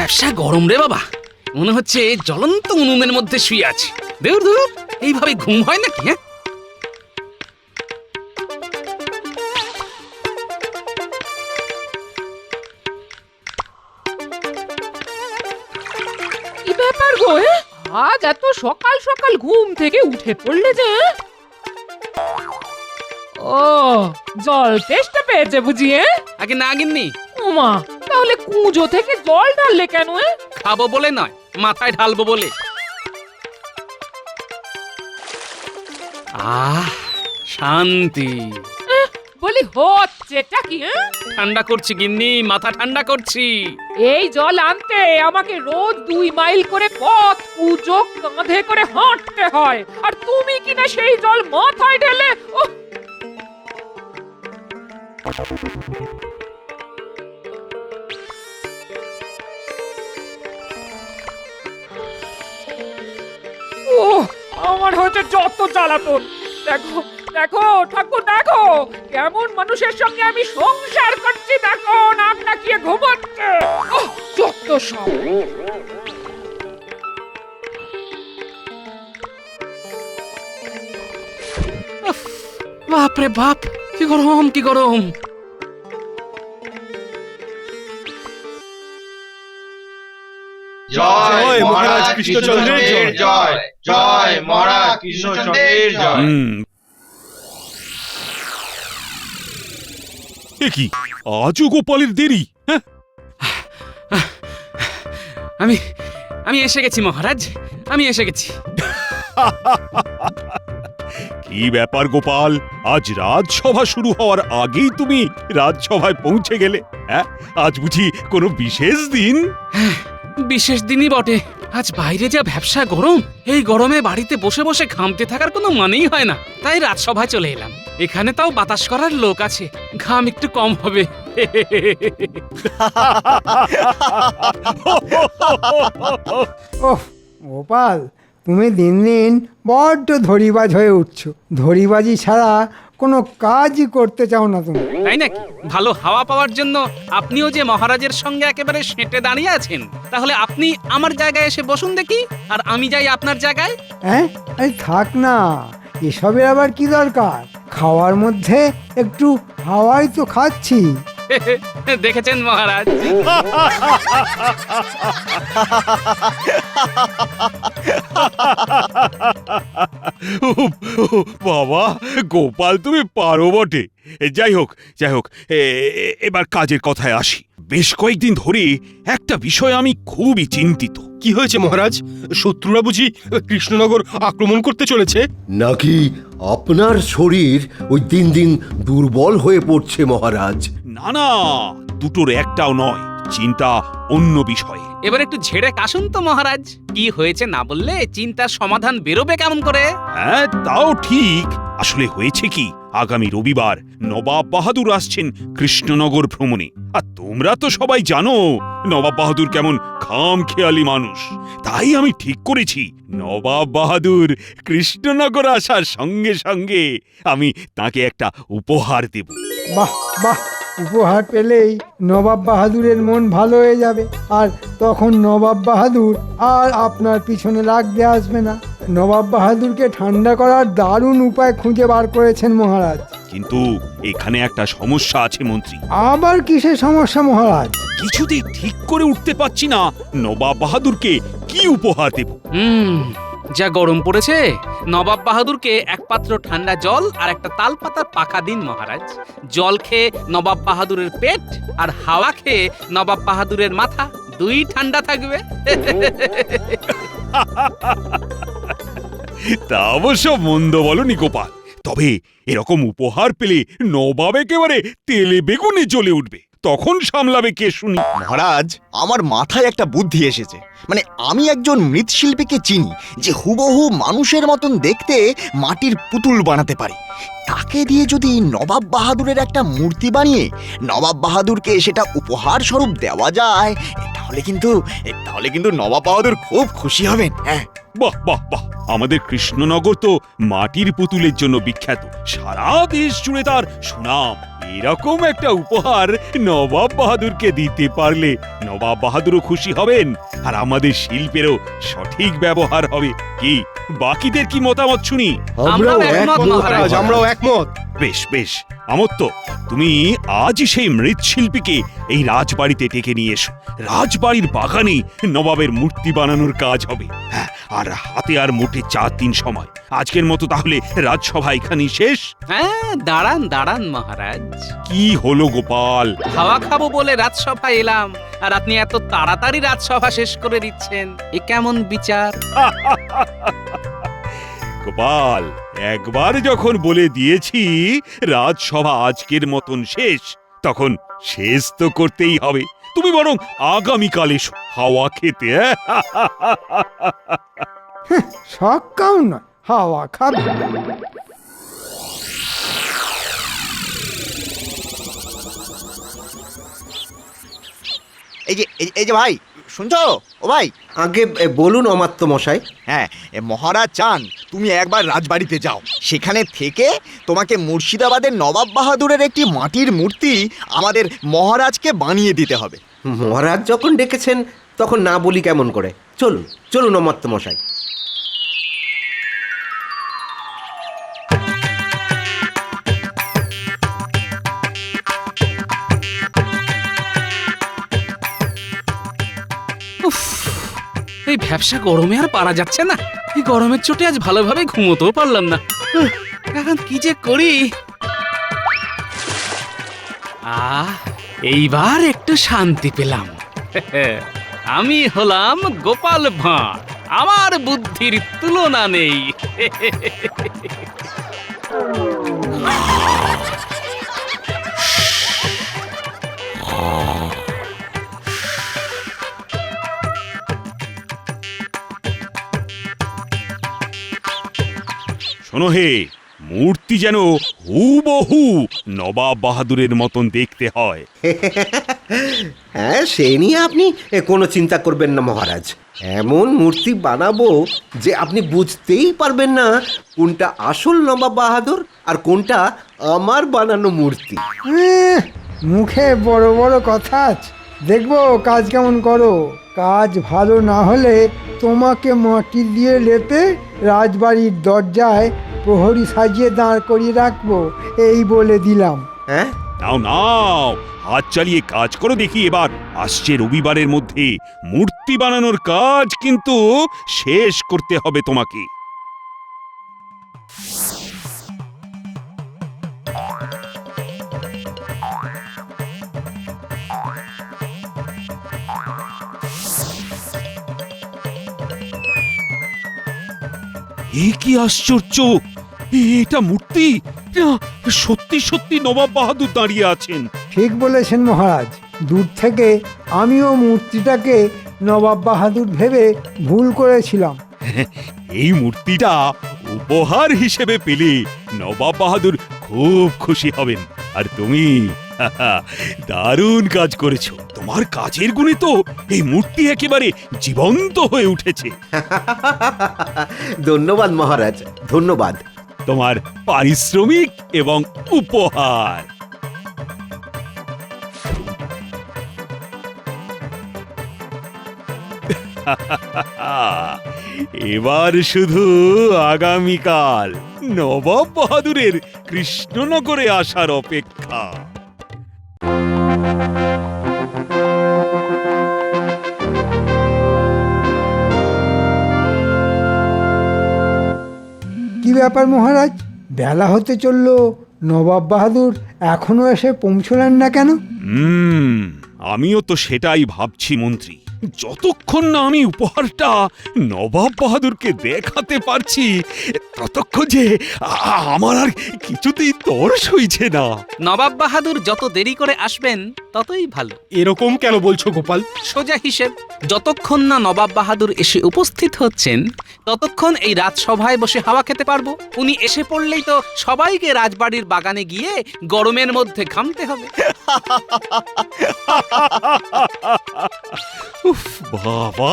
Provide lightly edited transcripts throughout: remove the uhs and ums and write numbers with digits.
ভ্যাবসা গরম রে বাবা, মনে হচ্ছে জ্বলন্ত উনুনের মধ্যে শুয়ে আছে। দেউর দূর, এইভাবে ঘুম হয় নাকি? হ্যাঁ, কি ব্যাপার গো? আজ এত সকাল সকাল ঘুম থেকে উঠে পড়লে যে? ও, জল তেষ্টা পেয়েছে বুঝি? আগে না গিন্নি, ওমা, তাহলে কুঁজো থেকে জল ঢাললে কেন? খাবো বলে নয়, মাথায় ঢালবো বলে। আহ, শান্তি। বলি হচ্ছেটা কি? ঠান্ডা করছি গিন্নি, মাথা ঠান্ডা করছি। এই জল আনতে আমাকে রোজ 2 মাইল করে পথ কুঁজো কাঁধে করে হাঁটতে হয়, আর তুমি কিনা সেই জল মাথায় ঢেলে। আমার হচ্ছে যত জ্বালাতন। দেখো দেখো ঠাকুর, দেখো কেমন মানুষের সঙ্গে আমি সংসার করছি। দেখো নাক ডাকিয়ে ঘুমাচ্ছে। যত সব। বাপরে বাপ, কি গরম, কি গরম। জয় মহারাজ কৃষ্ণচন্দ্রের জয়, জয় মহারাজ কৃষ্ণচন্দ্রের জয়। কি আজও গোপালের দেরি? হ্যাঁ, আমি আমি এসে গেছি মহারাজ, আমি এসে গেছি। কি ব্যাপার গোপাল, আজ রাজসভা শুরু হওয়ার আগেই তুমি রাজসভায় পৌঁছে গেলে? হ্যাঁ, আজ বুঝি কোনো বিশেষ দিন? বিশেষ দিনই বটে। আজ বাইরে যা ভ্যাবসা গরম, এই গরমে বাড়িতে বসে বসে ঘামতে থাকার কোনো মানেই হয় না। তাই রাজসভায় চলে এলাম। এখানে তাও বাতাস করার লোক আছে, ঘাম একটু কম হবে। ওহ গোপাল, তুমি দিন দিন বড্ড ধরিবাজ হয়ে উঠছো। ধরিবাজি ছাড়া কোনো কাজই করতে চাও না তুমি। তাই নাকি? ভালো হাওয়া পাওয়ার জন্য আপনিও যে মহারাজের সঙ্গে একেবারে সেঁটে দাঁড়িয়ে আছেন, তাহলে আপনি আমার জায়গায় এসে বসুন দেখি, আর আমি যাই আপনার জায়গায়। হ্যাঁ, আরে থাক না, এসবের আবার কি দরকার? খাওয়ার মধ্যে একটু হাওয়াই তো খাচ্ছি। দেখেছেন মহারাজ? বাবা গোপাল, তুমি পারো বটে। যাই হোক যাই হোক, এবার কাজের কথায় আসি। বেশ কয়েকদিন ধরে একটা বিষয় আমি খুবই চিন্তিত। কি হয়েছে মহারাজ? শত্রুরা বুঝি কৃষ্ণনগর আক্রমণ করতে চলেছে? নাকি আপনার শরীর ওই দিন দিন দুর্বল হয়ে পড়ছে মহারাজ? না না, দুটোর একটাও নয়, চিন্তা অন্য বিষয়ে। এবার একটু ঝেড়ে কাশুন তো মহারাজ, কি হয়েছে না বললে চিন্তার সমাধান বেরোবে কেমন করে? হ্যাঁ, তাও ঠিক। আসলে হয়েছে কি, আগামী রবিবার নবাব বাহাদুর আসছেন কৃষ্ণনগর ভ্রমণে। আর তোমরা তো সবাই জানো নবাব বাহাদুর কেমন খামখেয়ালি মানুষ। তাই আমি ঠিক করেছি, নবাব বাহাদুর কৃষ্ণনগর আসার সঙ্গে সঙ্গে আমি তাকে একটা উপহার দেব। বাহ বাহ, উপহার পেলেই নবাব বাহাদুরের মন ভালো হয়ে যাবে, আর তখন নবাব বাহাদুর আর আপনার পিছনে লাগতে আসবে না। নবাব বাহাদুরকে ঠান্ডা করার দারুণ উপায় খুঁজে বার করেছেন মহারাজ। কিন্তু এখানে একটা সমস্যা আছে মন্ত্রী। আবার কিসের সমস্যা মহারাজ? কিছুতেই ঠিক করে উঠতে পারছি না নবাব বাহাদুরকে কি উপহার দেব। যা গরম পড়েছে, নবাব বাহাদুরকে এক পাত্র ঠান্ডা জল আর একটা তালপাতার পাখা দিন মহারাজ। জল খেয়ে নবাব বাহাদুরের পেট, আর হাওয়া খেয়ে নবাব বাহাদুরের মাথা, দুই ঠান্ডা থাকবে। তা অবশ্য মন্দ বলনি গোপাল, তবে এরকম উপহার পেলে নবাব একেবারে তেলে বেগুনে জ্বলে উঠবে। তখন সামলাবে কে শুনি? মহারাজ, আমার মাথায় একটা বুদ্ধি এসেছে। মানে আমি একজন মৃৎশিল্পীকে চিনি যে হুবহু মানুষের মতন দেখতে মাটির পুতুল বানাতে পারে। তাকে দিয়ে যদি নবাব বাহাদুরের একটা মূর্তি বানিয়ে নবাব বাহাদুরকে সেটা উপহার স্বরূপ দেওয়া যায়, তাহলে কিন্তু নবাব বাহাদুর খুব খুশি হবেন। হ্যাঁ, বাহ বাহ বাহ, আমাদের কৃষ্ণনগর তো মাটির পুতুলের জন্য বিখ্যাত। সারা দেশ জুড়ে তার সুনাম। এরকম একটা উপহার নবাব বাহাদুরকে দিতে পারলে নবাব বাহাদুরও খুশি হবেন আর আমাদের শিল্পেরও সঠিক ব্যবহার হবে। কি বাকিদের কি মতামত শুনি? আমরাও একমত, মহারাজ। আমরাও একমত। বেশ বেশ, আমত্ত, তুমি আজই সেই মৃৎশিল্পীকে এই রাজবাড়িতে ডেকে নিয়ে এসো। রাজবাড়ির বাগানে নবাবের মূর্তি বানানোর কাজ হবে। হ্যাঁ, আর হাতে আর মোটে 4 দিন সময়। আজকের মতো তাহলে রাজসভা এখানেই শেষ। হ্যাঁ, দাঁড়ান দাঁড়ান মহারাজ। কি হলো গোপাল? হাওয়া খাবো বলে রাজসভায় এলাম, আর আপনি এত তাড়াতাড়ি রাজসভা শেষ করে দিচ্ছেন, এ কেমন বিচার? গোপাল, একবার যখন বলে দিয়েছি রাজসভা আজকের মতন শেষ, তখন শেষ তো করতেই হবে। তুমি বরং আগামীকাল এসো হাওয়া খেতে। সকাও নয়, হাওয়া খাবে। এই যে ভাই, শুনছো? ও ভাই, আগে বলুন অমাত্য মশাই। হ্যাঁ, মহারাজ চান তুমি একবার রাজবাড়িতে যাও, সেখানে থেকে তোমাকে মুর্শিদাবাদের নবাব বাহাদুরের একটি মাটির মূর্তি আমাদের মহারাজকে বানিয়ে দিতে হবে। মহারাজ যখন ডেকেছেন তখন না বলি কেমন করে? চলুন চলুন অমাত্য মশাই। উফ, এই ব্যবসা গরমে আর পারা যাচ্ছে না। এই গরমের চোটে আজ ভালোভাবে ঘুমোতেও পারলাম না। এখন কি যে করি। এইবার একটু শান্তি পেলাম। আমি হলাম গোপাল ভাঁড়, আমার বুদ্ধির তুলনা নেই। শোনো হে, মূর্তি যেন হুবহু নবাব বাহাদুরের মতন দেখতে হয়। হ্যাঁ, সে নিয়ে আপনি কোনো চিন্তা করবেন না মহারাজ। এমন মূর্তি বানাবো যে আপনি বুঝতেই পারবেন না কোনটা আসল নবাব বাহাদুর আর কোনটা আমার বানানো মূর্তি। মুখে বড় বড় কথা আছে, দেখবো কাজ কেমন করো। কাজ ভালো না হলে তোমাকে মাটি দিয়ে লেপে রাজবাড়ির দরজায় প্রহরী সাজিয়ে দাঁড় করিয়ে রাখবো, এই বলে দিলাম। হ্যাঁ, নাও নাও, হাত চালিয়ে কাজ করো দেখি। এবার আসছে রবিবারের মধ্যে মূর্তি বানানোর কাজ কিন্তু শেষ করতে হবে তোমাকে। এ কি আশ্চর্য! এটা মূর্তি, সত্যি সত্যি নবাব বাহাদুর দাঁড়িয়ে আছেন। ঠিক বলেছেন মহারাজ, দূর থেকে আমিও মূর্তিটাকে নবাব বাহাদুর ভেবে ভুল করেছিলাম। এই মূর্তিটা উপহার হিসেবে পেলে নবাব বাহাদুর খুব খুশি হবেন। আর তুমি দারুণ কাজ করেছো। তোমার কাজের গুণে তো এই মূর্তি একেবারে জীবন্ত হয়ে উঠেছে। ধন্যবাদ মহারাজ, ধন্যবাদ। তোমার পারিশ্রমিক এবং উপহার। এবার শুধু আগামীকাল নবাব বাহাদুরের কৃষ্ণনগরে আসার অপেক্ষা। কি ব্যাপার মহারাজ, বেলা হতে চললো, নবাব বাহাদুর এখনো এসে পৌঁছলেন না কেন? আমিও তো সেটাই ভাবছি মন্ত্রী। যতক্ষণ না আমি উপহারটা নবাব বাহাদুরকে দেখাতে পারছি, ততক্ষণ যে আমার আর কিছুতেই তর সইছে না। নবাব বাহাদুর যত দেরি করে আসবেন ততই ভালো। এরকম কেন বলছো গোপাল? সোজা হিসেব, যতক্ষণ না নবাব বাহাদুর এসে উপস্থিত হচ্ছেন ততক্ষণ এই রাজসভায় বসে হাওয়া খেতে পারবো। উনি এসে পড়লেই তো সবাইকে রাজবাড়ির বাগানে গিয়ে গরমের মধ্যে ঘামতে হবে। উফ বাবা,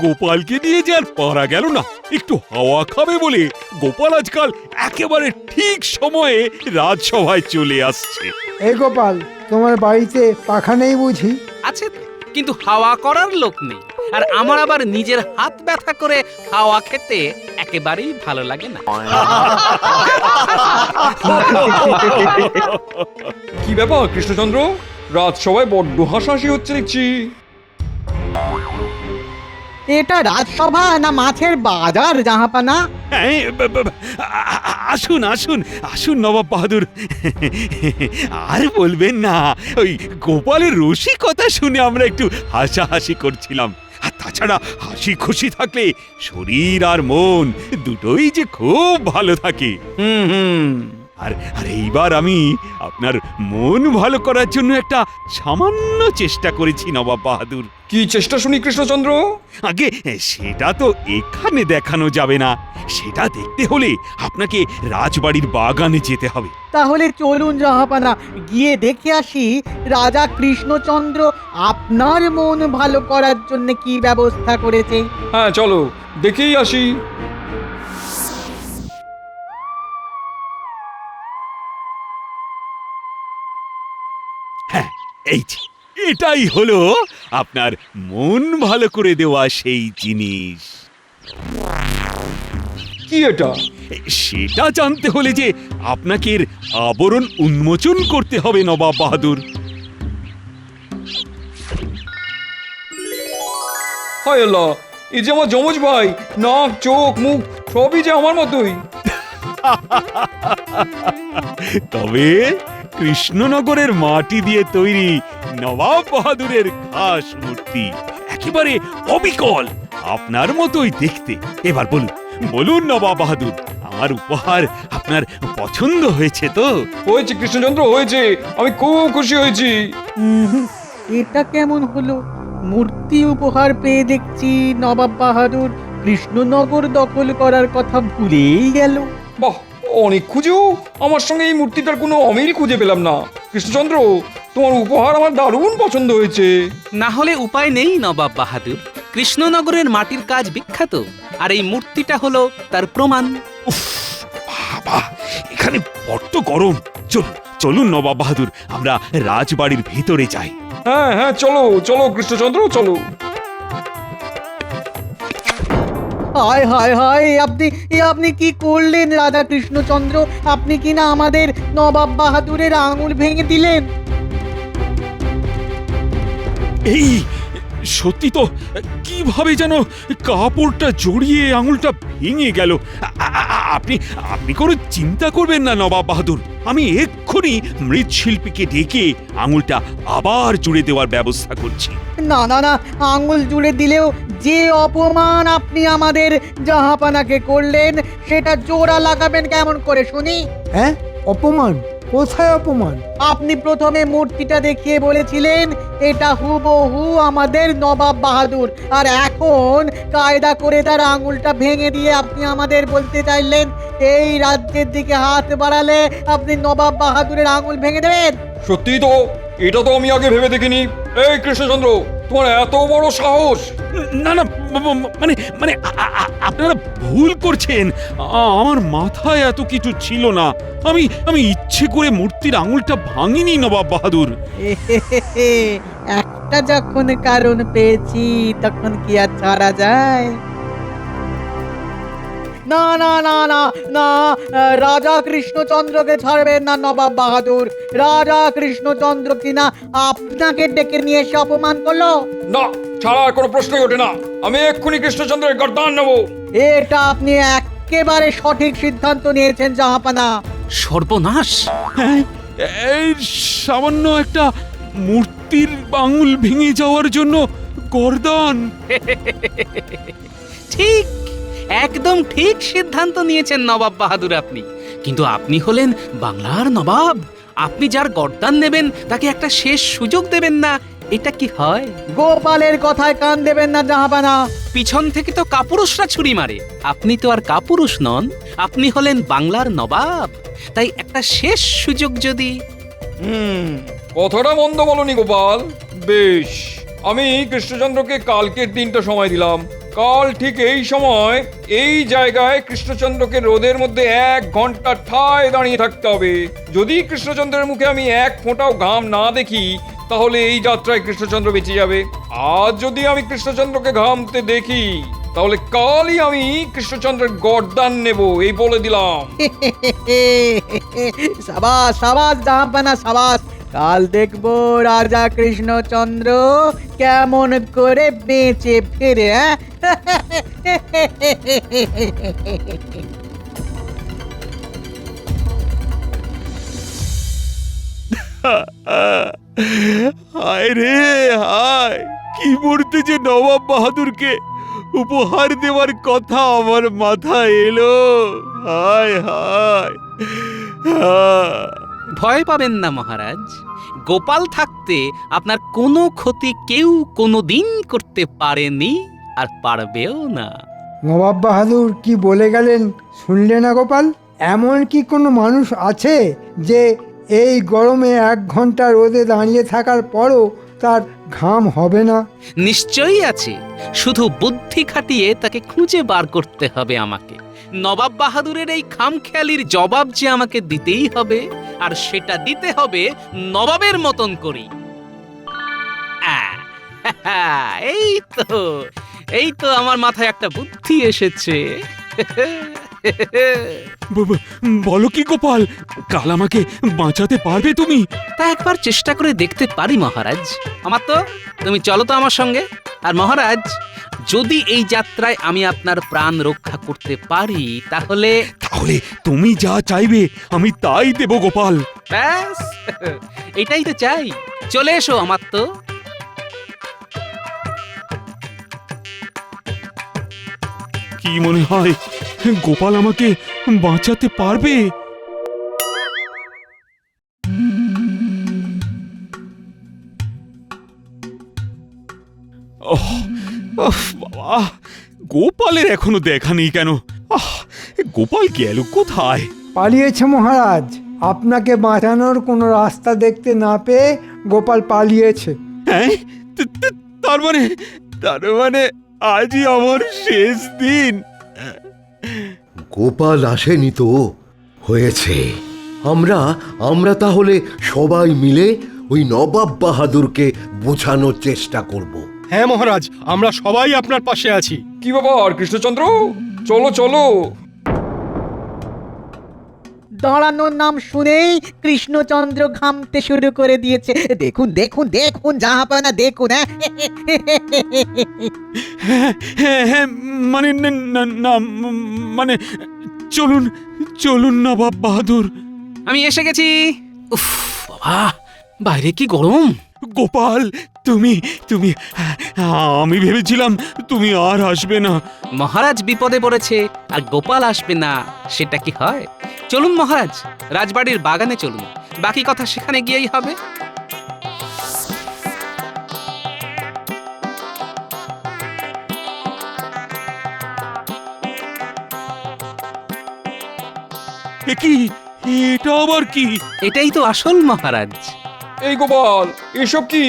গোপালকে নিয়ে যে আর পারা গেল না। একটু হাওয়া খাবে বলে গোপাল আজকাল একেবারে ঠিক সময়ে রাজসভায় চলে আসছে। এ গোপাল, তোমার বাড়িতে পাখা নেই বুঝি? আছে তো, কিন্তু হাওয়া করার লোক নেই। আর আমার আবার নিজের হাত ব্যথা করে হাওয়া খেতে একেবারেই ভালো লাগে না। কি ব্যাপার কৃষ্ণচন্দ্র, রাত সবাই বড্ড হাসাহাসি হচ্ছে দেখছি। এটা রাজসভা না মাছের বাজার জাহাপানা? হ্যাঁ, আসুন আসুন আসুন নবাব বাহাদুর। আর বলবেন না, ওই গোপালের রসিকতা শুনে আমরা একটু হাসাহাসি করছিলাম। আর তাছাড়া হাসি খুশি থাকলে শরীর আর মন দুটোই যে খুব ভালো থাকে। আর আর এইবার আমি আপনার মন ভালো করার জন্য একটা সামান্য চেষ্টা করেছি নবাব বাহাদুর। কি চেষ্টা শুনি কৃষ্ণচন্দ্র? আগে সেটা তো এখানে দেখানো যাবে না, সেটা দেখতে হলে আপনাকে রাজবাড়ির বাগানে যেতে হবে। তাহলে চলুন জাহাপানা, গিয়ে দেখে আসি রাজা কৃষ্ণচন্দ্র আপনার মন ভালো করার জন্য কি ব্যবস্থা করেছে। হ্যাঁ চলো দেখেই আসি। হ্যাঁ, এই যে এটাই হলো আপনার মন ভালো করে দেওয়া সেই জিনিস। কি এটা? সেটা জানতে হলে যে আপনাকে এর আবরণ উন্মোচন করতে হবে নবাব বাহাদুর। হায় আল্লাহ, এই যে আমার যমজ ভাই, নাক চোখ মুখ সবই যে আমার মতোই। তবে কৃষ্ণনগরের মাটি দিয়ে তৈরি নবাব বাহাদুরের খাস মূর্তি, একেবারে অবিকল, আপনার মতোই দেখতে। এবার বলুন বলুন নবাব বাহাদুর, আমার উপহার আপনার পছন্দ হয়েছে তো? হয়েছে কৃষ্ণচন্দ্র, হয়েছে, আমি খুব খুশি হয়েছি। এটা কেমন হলো? মূর্তি উপহার পেয়ে দেখছি নবাব বাহাদুর কৃষ্ণনগর দখল করার কথা ভুলেই গেল। বাহ, অনেক খুঁজেও আমার সঙ্গে এই মূর্তিটার কোনো অমিল খুঁজে পেলাম না। কৃষ্ণচন্দ্র, তোমার উপহার আমার দারুণ পছন্দ হয়েছে। না হলে উপায় নেই নবাব বাহাদুর, কৃষ্ণনগরের মাটির কাজ বিখ্যাত, আর এই মূর্তিটা হলো তার প্রমাণ। উফ বাবা, এখানে বড্ড গরম। চলুন চলুন নবাব বাহাদুর, আমরা রাজবাড়ির ভিতরে যাই। হ্যাঁ হ্যাঁ চলো চলো কৃষ্ণচন্দ্র চলো। হায় হায় হায়, আপনি কি করলেন রাজা কৃষ্ণচন্দ্র? আপনি কি না আমাদের নবাব বাহাদুরের আঙুল ভেঙে দিলেন? এই সত্যি তো, কিভাবে যেন কাপড়টা জড়িয়ে আঙুলটা ভেঙে গেল। আপনি আপনি কোনো চিন্তা করবেন না নবাব বাহাদুর, আমি এক্ষুনি মৃৎশিল্পীকে ডেকে আঙুলটা আবার জুড়ে দেওয়ার ব্যবস্থা করছি। না না না, আঙুল জুড়ে দিলেও যে অপমান আপনি আমাদের জাহাপানাকে করলেন সেটা জোড়া লাগাবেন কেমন করে শুনি? হ্যাঁ, অপমান? কোথায় অপমান? আপনি প্রথমে মূর্তিটা দেখিয়ে বলেছিলেন এটা হুবহু আমাদের নবাব বাহাদুর, আর এখন কায়দা করে তার আঙুলটা ভেঙে দিয়ে আপনি আমাদের বলতে চাইলেন এই রাজ্যের দিকে হাত বাড়ালে আপনি নবাব বাহাদুরের আঙুল ভেঙে দেবেন। সত্যি তো, এটা তো আমি আগে ভেবে দেখিনি। এই কৃষ্ণচন্দ্র, তোমার এত বড় সাহস! না না, মানে মানে আপনারা ভুল করছেন, আমার মাথায় এত কিছু ছিল না। আমি ইচ্ছে করে মূর্তির আঙুলটা ভাঙিনি নবাব বাহাদুর। একটা যখন কারণ পেয়েছি তখন কি আর ছাড়া যায়? না না না না না, রাজা কৃষ্ণচন্দ্রকে ছাড়বেন না নবাব বাহাদুর। রাজা কৃষ্ণচন্দ্র কিনা আপনাকে ডেকে নিয়ে এসে অপমান করলো। না, ছাড়ার কোনো প্রশ্নই ওঠে না। আমি এক্ষুনি কৃষ্ণচন্দ্রের গর্দান নেবো। এটা আপনি একেবারে সঠিক সিদ্ধান্ত নিয়েছেন জাহাপানা। সর্বনাশ! হ্যাঁ, এই সামান্য একটা মূর্তির আঙুল ভেঙে যাওয়ার জন্য গর্দান? ঠিক, একদম ঠিক সিদ্ধান্ত নিয়েছেন নবাব বাহাদুর আপনি। কিন্তু আপনি হলেন বাংলার নবাব, আপনি যার গর্দান নেবেন তাকে একটা শেষ সুযোগ দেবেন না, এটা কি হয়? গোপালের কথায় কান দেবেন না জাহাপানা। পিছন থেকে তো কাপুরুষরা ছুরি মারে, আপনি তো আর কাপুরুষ নন, আপনি হলেন বাংলার নবাব। তাই একটা শেষ সুযোগ যদি... কথাটা মন্দ বলনি গোপাল। বেশ, আমি কৃষ্ণচন্দ্রকে কালকের দিনটা সময় দিলাম। কাল ঠিক এই সময় এই জায়গায় কৃষ্ণচন্দ্রকে রোদের মধ্যে 1 ঘন্টা ঠায় দাঁড়িয়ে থাকতে হবে। যদি কৃষ্ণচন্দ্রের মুখে আমি এক ফোঁটাও ঘাম না দেখি, তাহলে এই যাত্রায় কৃষ্ণচন্দ্র বেঁচে যাবে। আর যদি আমি কৃষ্ণচন্দ্রকে ঘামতে দেখি, তাহলে কালই আমি কৃষ্ণচন্দ্রের গর্দান নেব, এই বলে দিলাম। সাবাস সাবাস জাহাপানা সাবাস। কাল দেখবো রাজা কৃষ্ণচন্দ্র কেমন করে বেঁচে ফেরে। হায় রে হায়, কি মুহূর্তে যে নবাব বাহাদুরকে উপহার দেওয়ার কথা আমার মাথায় এলো। হায় হায় হায়। ভয় পাবেন না মহারাজ, গোপাল থাকতে আপনার কোনো ক্ষতি কেউ কোনো দিন করতে পারেনি আর পারবেও না। নবাব বাহাদুর কি বলে গেলেন শুনলে না গোপাল? এমন কি কোনো মানুষ আছে যে এই গরমে 1 ঘন্টা রোদে দাঁড়িয়ে থাকার পরও তার ঘাম হবে না? নিশ্চয়ই আছে, শুধু বুদ্ধি খাটিয়ে তাকে খুঁজে বার করতে হবে আমাকে। নবাব বাহাদুরের এই খামখেয়ালির জবাব যে আমাকে দিতেই হবে, আর সেটা দিতে হবে নবাবের মতন করি। এই তো আমার মাথায় একটা বুদ্ধি এসেছে। বলো কি গোপাল, কাল আমাকে বাঁচাতে পারবে তুমি? তা একবার চেষ্টা করে দেখতে পারি মহারাজ। আমার তো তুমি চলো তো আমার সঙ্গে। আর মহারাজ, যদি এই যাত্রায় আমি আপনার প্রাণ রক্ষা করতে পারি, তাহলে তাহলে তুমি যা চাইবে আমি তাই দেব গোপাল। ব্যাস, এটাই তো চাই। চলে এসো আমার তো। কি মনে হয় গোপাল আমাকে বাঁচাতে পারবে? বাবা, গোপালের এখনো দেখা নেই কেন? গোপাল গেল কোথায়? পালিয়েছে মহারাজ। আপনাকে বাঁচানোর কোনো রাস্তা দেখতে না পেয়ে গোপাল পালিয়েছে। হ্যাঁ, তার মানে আজই আমার শেষ দিন। গোপাল আসেনি তো? হয়েছে। আমরা তাহলে সবাই মিলে ওই নবাব বাহাদুরকে বোঝানোর চেষ্টা করব। হ্যাঁ মহারাজ, আমরা সবাই আপনার পাশে আছি। কি ব্যাপার কৃষ্ণচন্দ্র, চলো চলো। দাঁড়ানোর নাম শুনেই কৃষ্ণচন্দ্র ঘামতে শুরু করে দিয়েছে। দেখুন দেখুন দেখুন জাহাপানা, দেখুন। হ্যাঁ, মানে না, মানে চলুন নবাব বাহাদুর। আমি এসে গেছি। উফ বাবা, বাইরে কি গরম। গোপাল, তুমি আমি ভেবেছিলাম তুমি আর আসবে না। মহারাজ বিপদে পড়েছে আর গোপাল আসবে না, সেটা কি হয়? চলুন মহারাজ, রাজবাড়ির বাগানে চলুন, বাকি কথা সেখানে গিয়েই হবে। কি, এটা আবার কি? এটাই তো আসল মহারাজ। এই গোপাল, এসব কি?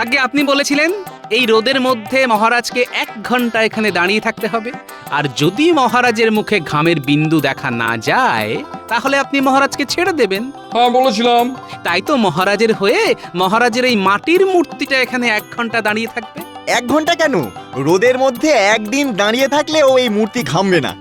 আগে আপনি বলেছিলেন এই রোদের মধ্যে মহারাজকে 1 ঘন্টা এখানে দাঁড়িয়ে থাকতে হবে, আর যদি মহারাজের মুখে ঘামের বিন্দু দেখা না যায়, তাহলে আপনি মহারাজকে ছেড়ে দেবেন। হ্যাঁ বলেছিলাম। তাই তো মহারাজের হয়ে মহারাজের এই মাটির মূর্তিটা এখানে 1 ঘন্টা দাঁড়িয়ে থাকবে। 1 ঘন্টা কেন, রোদের মধ্যে একদিন দাঁড়িয়ে থাকলেও এই মূর্তি ঘামবে না।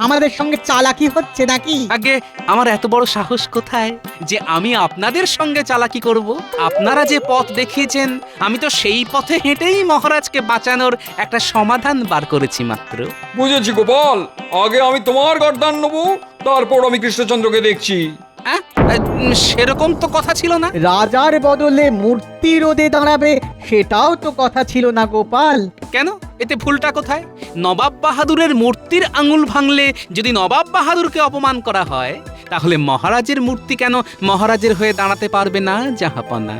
আমাদের সঙ্গে চালাকি হচ্ছে নাকি? আগে আমার এত বড় সাহস কোথায় যে আমি আপনাদের সঙ্গে চালাকি করব? আপনারা যে পথ দেখিয়েছেন, আমি তো সেই পথে হেঁটেই মহারাজকে বাঁচানোর একটা সমাধান বার করেছি মাত্র। বুঝেছি গোপাল, আগে আমি তোমার গর্দান নেবো, তারপর আমি কৃষ্ণচন্দ্রকে দেখছি। সেরকম তো কথা ছিল না। রাজার বদলে মূর্তি রোদে দাঁড়াবে, সেটাও তো কথা ছিল না গোপাল। কেন, এতে ভুলটা কোথায়? নবাব বাহাদুরের মূর্তির আঙুল ভাঙলে যদি নবাব বাহাদুরকে অপমান করা হয়, তাহলে মহারাজের মূর্তি কেন মহারাজের হয়ে দাঁড়াতে পারবে না জাহাপনা?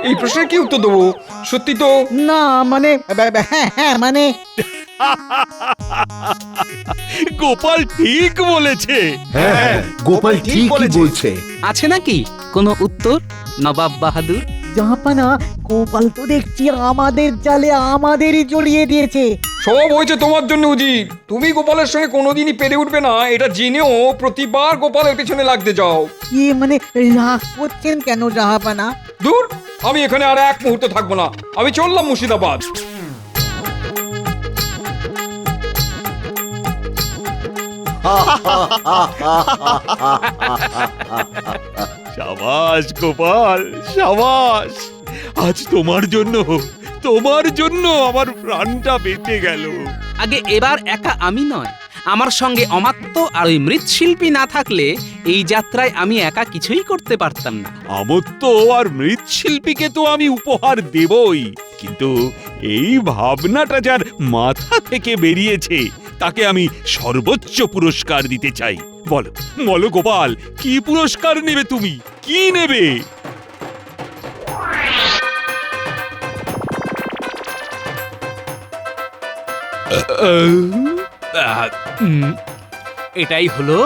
এই প্রশ্নের কি উত্তর দেবো? সত্যি তো না মানে হ্যাঁ মানে গোপাল ঠিক বলেছে। হ্যাঁ, গোপাল ঠিকই বলছে। আছে নাকি কোনো উত্তর নবাব বাহাদুর? জাহাপানা, গোপাল তো দেখছি আমাদের জালে আমাদেরই জড়িয়ে দিয়েছে। সব হয়েছে তোমার জন্য উজির। তুমি গোপালের সঙ্গে কোনোদিনই পেরে উঠবে না এটা জেনেও প্রতিবার গোপালের পেছনে লাগতে যাও। মানে রাগ করছেন কেন জাহাপানা? দূর, আমি এখানে আর এক মুহূর্ত থাকবো না। আমি চললাম মুর্শিদাবাদ। সাবাস গোপাল, সাবাস। আজ তোমার জন্য আমার প্রাণটা বেঁচে গেল। আগে এবার একা আমি নয়, আমার সঙ্গে অমাত্য আর ওই মৃৎশিল্পী না থাকলে এই যাত্রায় আমি একা কিছুই করতে পারতাম না। আমত্ত আর মৃৎশিল্পীকে তো আমি উপহার দেবই, কিন্তু এই ভাবনাটা যার মাথা থেকে বেরিয়েছে তাকে আমি সর্বোচ্চ পুরস্কার দিতে চাই। বলো বলো গোপাল, কি পুরস্কার নেবে তুমি? কি নেবে? এটাই হলো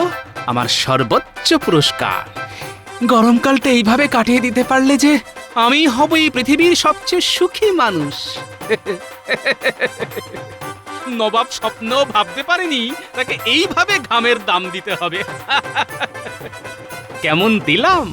আমার সর্বোচ্চ পুরস্কার। গরমকালটা এইভাবে কাটিয়ে দিতে পারলে যে আমি হব এই পৃথিবীর সবচেয়ে সুখী মানুষ। নবাব স্বপ্ন ভাবতে পারেনি তাকে এইভাবে ঘামের দাম দিতে হবে। কেমন দিলাম?